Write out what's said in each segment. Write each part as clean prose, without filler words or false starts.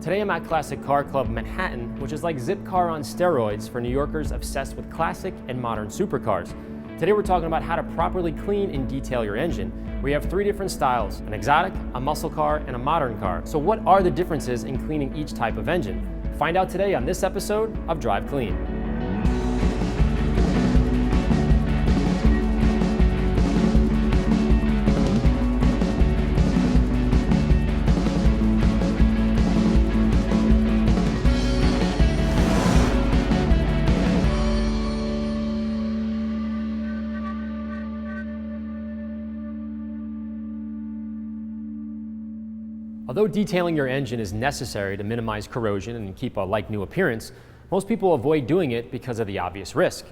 Today I'm at Classic Car Club Manhattan, which is like Zip Car on steroids for New Yorkers obsessed with classic and modern supercars. Today we're talking about how to properly clean and detail your engine. We have three different styles: an exotic, a muscle car, and a modern car. So what are the differences in cleaning each type of engine? Find out today on this episode of Drive Clean. Although detailing your engine is necessary to minimize corrosion and keep a like-new appearance, most people avoid doing it because of the obvious risk.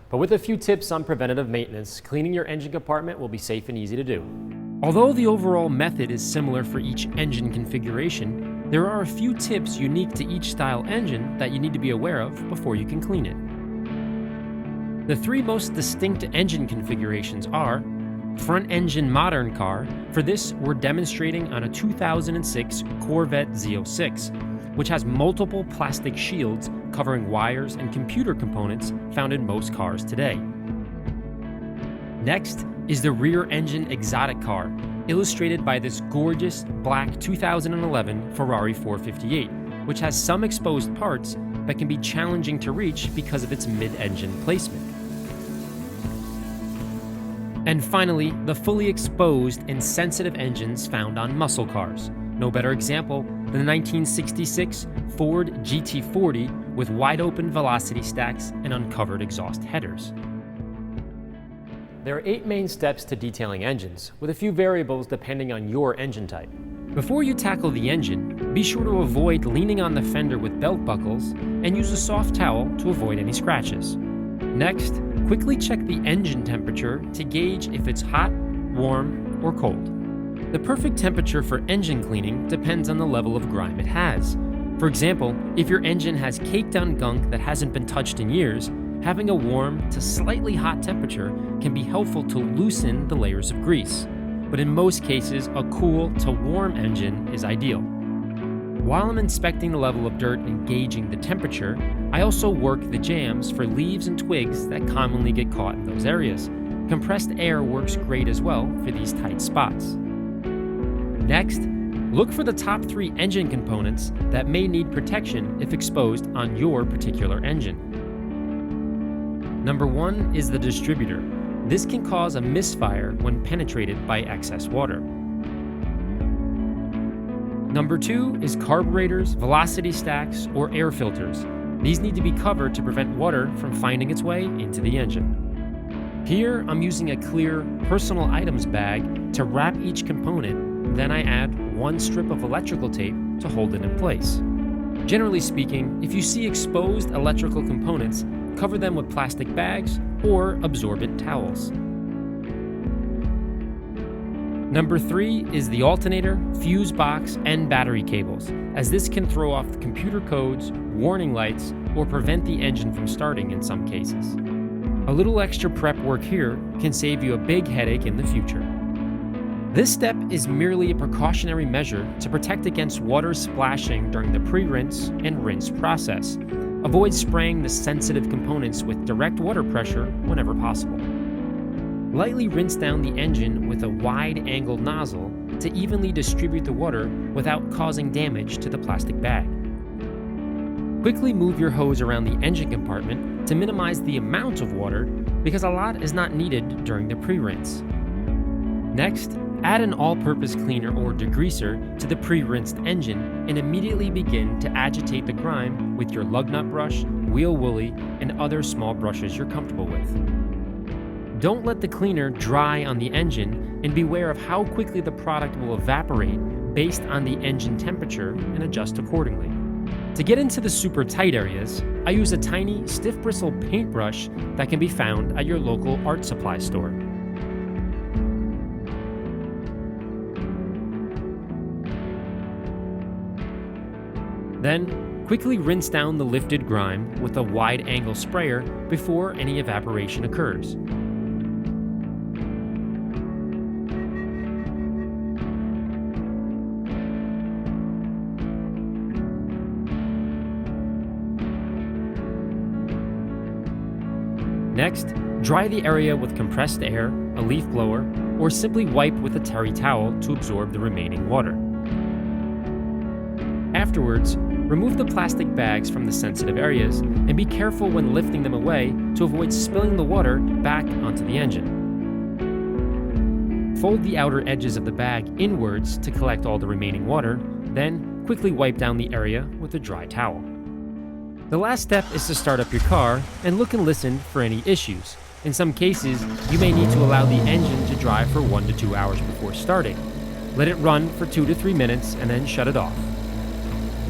But with a few tips on preventative maintenance, cleaning your engine compartment will be safe and easy to do. Although the overall method is similar for each engine configuration, there are a few tips unique to each style engine that you need to be aware of before you can clean it. The three most distinct engine configurations are front engine modern car. For this, we're demonstrating on a 2006 Corvette Z06, which has multiple plastic shields covering wires and computer components found in most cars today. Next is the rear engine exotic car, illustrated by this gorgeous black 2011 Ferrari 458, which has some exposed parts that can be challenging to reach because of its mid-engine placement. And finally, the fully exposed and sensitive engines found on muscle cars. No better example than the 1966 Ford GT40 with wide open velocity stacks and uncovered exhaust headers. There are 8 main steps to detailing engines, with a few variables depending on your engine type. Before you tackle the engine, be sure to avoid leaning on the fender with belt buckles and use a soft towel to avoid any scratches. Next, quickly check the engine temperature to gauge if it's hot, warm, or cold. The perfect temperature for engine cleaning depends on the level of grime it has. For example, if your engine has caked on gunk that hasn't been touched in years, having a warm to slightly hot temperature can be helpful to loosen the layers of grease. But in most cases, a cool to warm engine is ideal. While I'm inspecting the level of dirt and gauging the temperature, I also work the jams for leaves and twigs that commonly get caught in those areas. Compressed air works great as well for these tight spots. Next, look for the top 3 engine components that may need protection if exposed on your particular engine. Number 1 is the distributor. This can cause a misfire when penetrated by excess water. Number 2 is carburetors, velocity stacks, or air filters. These need to be covered to prevent water from finding its way into the engine. Here, I'm using a clear personal items bag to wrap each component, then I add 1 strip of electrical tape to hold it in place. Generally speaking, if you see exposed electrical components, cover them with plastic bags or absorbent towels. Number 3 is the alternator, fuse box, and battery cables, as this can throw off the computer codes, warning lights, or prevent the engine from starting in some cases. A little extra prep work here can save you a big headache in the future. This step is merely a precautionary measure to protect against water splashing during the pre-rinse and rinse process. Avoid spraying the sensitive components with direct water pressure whenever possible. Lightly rinse down the engine with a wide-angle nozzle to evenly distribute the water without causing damage to the plastic bag. Quickly move your hose around the engine compartment to minimize the amount of water because a lot is not needed during the pre-rinse. Next, add an all-purpose cleaner or degreaser to the pre-rinsed engine and immediately begin to agitate the grime with your lug nut brush, wheel woolly, and other small brushes you're comfortable with. Don't let the cleaner dry on the engine, and beware of how quickly the product will evaporate based on the engine temperature and adjust accordingly. To get into the super tight areas, I use a tiny stiff bristle paintbrush that can be found at your local art supply store. Then, quickly rinse down the lifted grime with a wide-angle sprayer before any evaporation occurs. Next, dry the area with compressed air, a leaf blower, or simply wipe with a terry towel to absorb the remaining water. Afterwards, remove the plastic bags from the sensitive areas and be careful when lifting them away to avoid spilling the water back onto the engine. Fold the outer edges of the bag inwards to collect all the remaining water, then quickly wipe down the area with a dry towel. The last step is to start up your car and look and listen for any issues. In some cases, you may need to allow the engine to dry for 1 to 2 hours before starting. Let it run for 2 to 3 minutes and then shut it off.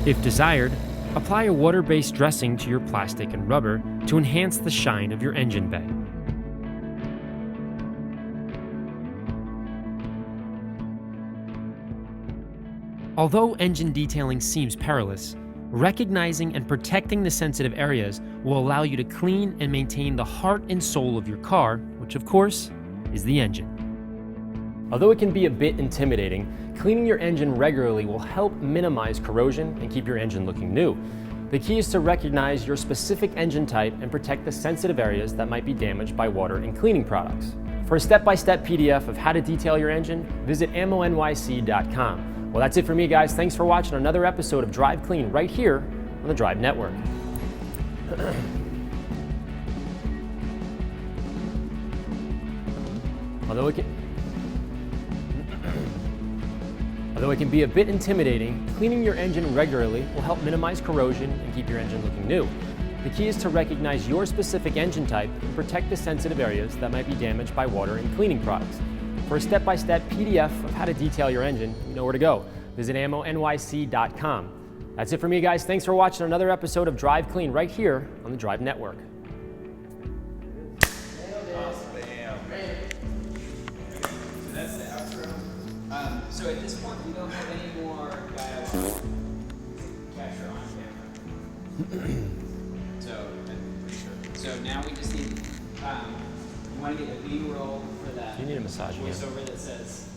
If desired, apply a water-based dressing to your plastic and rubber to enhance the shine of your engine bay. Although engine detailing seems perilous, recognizing and protecting the sensitive areas will allow you to clean and maintain the heart and soul of your car, which of course is the engine. Although it can be a bit intimidating, cleaning your engine regularly will help minimize corrosion and keep your engine looking new. The key is to recognize your specific engine type and protect the sensitive areas that might be damaged by water and cleaning products. For a step-by-step PDF of how to detail your engine, visit ammonyc.com. Well, that's it for me, guys. Thanks for watching another episode of Drive Clean right here on the Drive Network. Although it can be a bit intimidating, cleaning your engine regularly will help minimize corrosion and keep your engine looking new. The key is to recognize your specific engine type and protect the sensitive areas that might be damaged by water and cleaning products. For a step-by-step PDF of how to detail your engine, you know where to go. Visit ammonyc.com. That's it for me, guys. Thanks for watching another episode of Drive Clean right here on the Drive Network. That's the outro. So at this point, we don't have any more capture on camera. So I'm pretty sure. So now we just need, you want to get a B-roll for that. You need a massage again. Voiceover that says,